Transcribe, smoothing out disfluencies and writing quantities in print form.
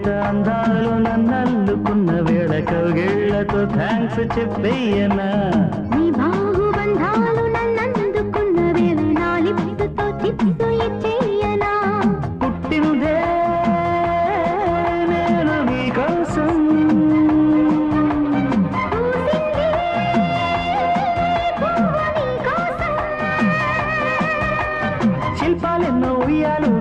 లేత అందాలు నన్నల్లుకున్న వేళ కౌగిళ్లతో థ్యాంక్స్ చెప్పేయనా నీ బాహుబంధాలు నన్నందుకున్న వేళ నా లిప్సుతో చిప్సు ఇచ్చేయనా పుట్టిందే నేను నీకోసం శిల్పాలెన్నో ఉయ్యాలు